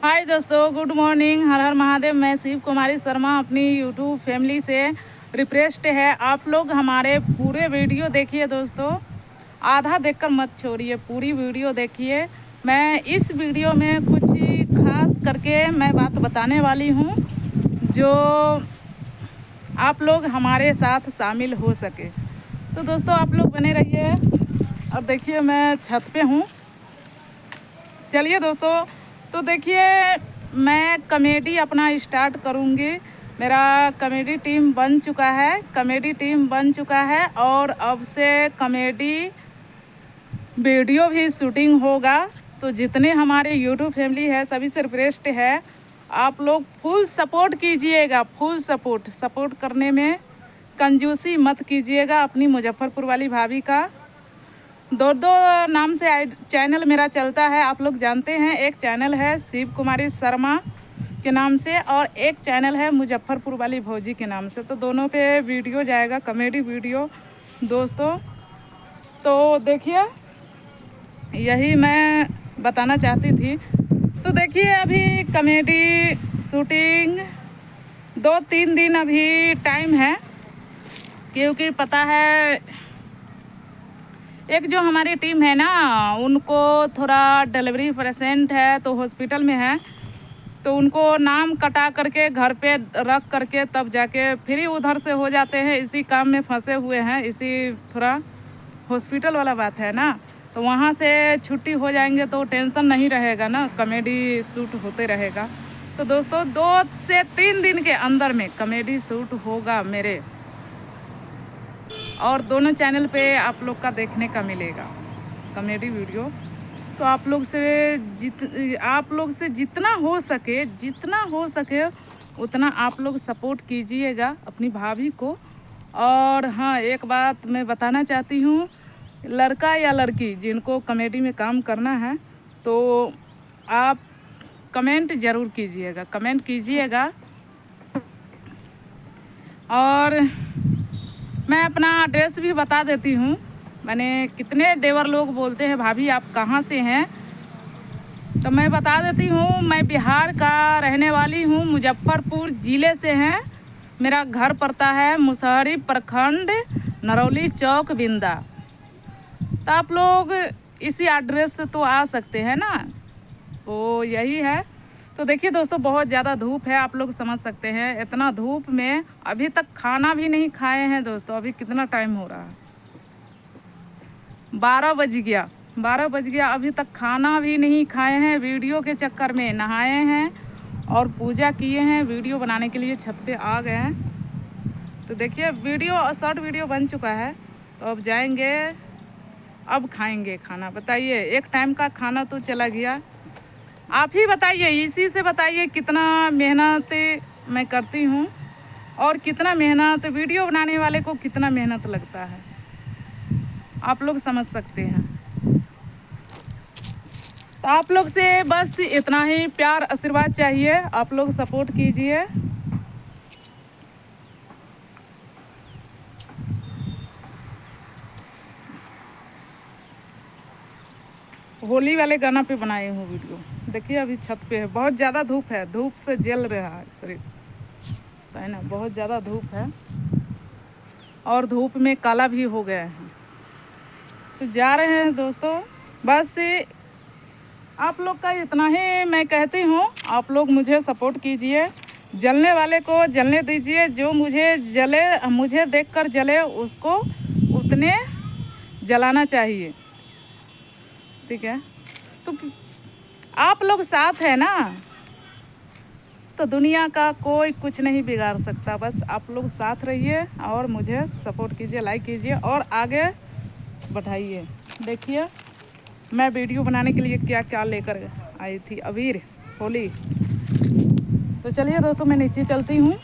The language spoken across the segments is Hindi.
हाय दोस्तों, गुड मॉर्निंग। हर हर महादेव। मैं शिव कुमारी शर्मा अपनी यूट्यूब फैमिली से रिक्वेस्ट है, आप लोग हमारे पूरे वीडियो देखिए दोस्तों। आधा देखकर मत छोड़िए, पूरी वीडियो देखिए। मैं इस वीडियो में कुछ खास करके मैं बात बताने वाली हूँ जो आप लोग हमारे साथ शामिल हो सके। तो दोस्तों आप लोग बने रहिए। अब देखिए मैं छत पे हूँ। चलिए दोस्तों, तो देखिए मैं कॉमेडी अपना स्टार्ट करूँगी। मेरा कॉमेडी टीम बन चुका है और अब से कॉमेडी वीडियो भी शूटिंग होगा। तो जितने हमारे यूट्यूब फैमिली है सभी से रिक्वेस्ट है, आप लोग फुल सपोर्ट कीजिएगा। फुल सपोर्ट करने में कंजूसी मत कीजिएगा। अपनी मुजफ्फरपुर वाली भाभी का दो नाम से चैनल मेरा चलता है, आप लोग जानते हैं। एक चैनल है शिव कुमारी शर्मा के नाम से और एक चैनल है मुजफ्फरपुर वाली भौजी के नाम से। तो दोनों पे वीडियो जाएगा, कॉमेडी वीडियो दोस्तों। तो देखिए यही मैं बताना चाहती थी। तो देखिए अभी कॉमेडी शूटिंग 2-3 दिन अभी टाइम है, क्योंकि पता है एक जो हमारी टीम है ना, उनको थोड़ा डिलीवरी पेशेंट है तो हॉस्पिटल में है। तो उनको नाम कटा करके घर पे रख करके तब जाके फिर उधर से हो जाते हैं। इसी काम में फंसे हुए हैं, इसी थोड़ा हॉस्पिटल वाला बात है ना। तो वहाँ से छुट्टी हो जाएंगे तो टेंशन नहीं रहेगा ना, कॉमेडी शूट होते रहेगा। तो दोस्तों 2 से 3 दिन के अंदर में कॉमेडी शूट होगा मेरे, और दोनों चैनल पे आप लोग का देखने का मिलेगा कॉमेडी वीडियो। तो आप लोग से जितना हो सके उतना आप लोग सपोर्ट कीजिएगा अपनी भाभी को। और हाँ, एक बात मैं बताना चाहती हूँ, लड़का या लड़की जिनको कॉमेडी में काम करना है तो आप कमेंट ज़रूर कीजिएगा। और मैं अपना एड्रेस भी बता देती हूँ। मैंने कितने देवर लोग बोलते हैं भाभी आप कहाँ से हैं, तो मैं बता देती हूँ। मैं बिहार का रहने वाली हूँ, मुजफ्फरपुर ज़िले से हैं। मेरा घर पड़ता है मुसहरी प्रखंड, नरौली चौक, बिंदा। तो आप लोग इसी एड्रेस से तो आ सकते हैं ना। तो यही है। तो देखिए दोस्तों बहुत ज़्यादा धूप है, आप लोग समझ सकते हैं। इतना धूप में अभी तक खाना भी नहीं खाए हैं दोस्तों। अभी कितना टाइम हो रहा है, 12 बज गया, अभी तक खाना भी नहीं खाए हैं। वीडियो के चक्कर में नहाए हैं और पूजा किए हैं, वीडियो बनाने के लिए छत पे आ गए हैं। तो देखिए शॉर्ट वीडियो बन चुका है। तो अब जाएंगे, अब खाएंगे खाना। बताइए, एक टाइम का खाना तो चला गया। आप ही बताइए, इसी से बताइए कितना मेहनत मैं करती हूँ और कितना मेहनत वीडियो बनाने वाले को कितना मेहनत लगता है, आप लोग समझ सकते हैं। तो आप लोग से बस इतना ही प्यार आशीर्वाद चाहिए, आप लोग सपोर्ट कीजिए। होली वाले गाना पे बनाए हूँ वीडियो। देखिए अभी छत पे है, बहुत ज़्यादा धूप है, धूप से जल रहा है शरीर, तो है ना, बहुत ज़्यादा धूप है और धूप में काला भी हो गया है। तो जा रहे हैं दोस्तों। बस आप लोग का इतना ही मैं कहती हूँ, आप लोग मुझे सपोर्ट कीजिए। जलने वाले को जलने दीजिए, जो मुझे देखकर जले उसको उतने जलाना चाहिए, ठीक है। तो आप लोग साथ है ना, तो दुनिया का कोई कुछ नहीं बिगाड़ सकता। बस आप लोग साथ रहिए और मुझे सपोर्ट कीजिए, लाइक कीजिए और आगे बढ़ाइए। देखिए मैं वीडियो बनाने के लिए क्या क्या लेकर आई थी, अबीर, होली। तो चलिए दोस्तों मैं नीचे चलती हूँ।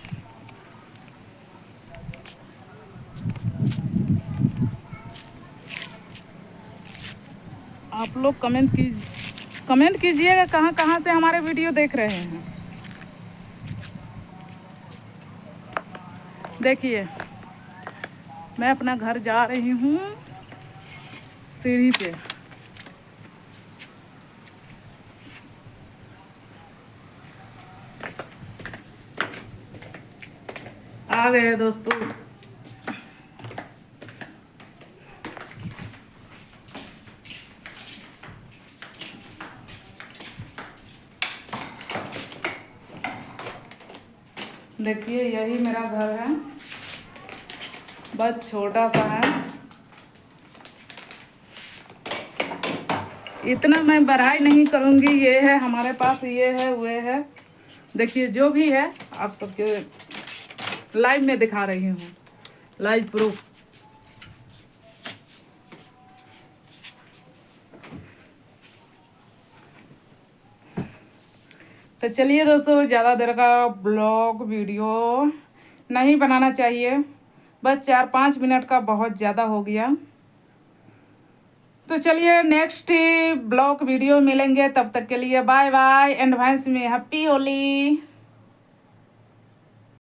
आप लोग कमेंट कीजिएगा कहाँ कहाँ से हमारे वीडियो देख रहे हैं। देखिए मैं अपना घर जा रही हूँ सीढ़ी पे। आ गए हैं दोस्तों। देखिए यही मेरा घर है, बस छोटा सा है। इतना मैं बढ़ाई नहीं करूँगी। ये है हमारे पास, ये है, वो है। देखिए जो भी है आप सबके लाइव में दिखा रही हूँ, लाइव प्रूफ। तो चलिए दोस्तों, ज़्यादा देर का ब्लॉग वीडियो नहीं बनाना चाहिए, बस 4-5 मिनट का बहुत ज़्यादा हो गया। तो चलिए नेक्स्ट ब्लॉग वीडियो मिलेंगे, तब तक के लिए बाय बाय। एडवांस में हैप्पी होली।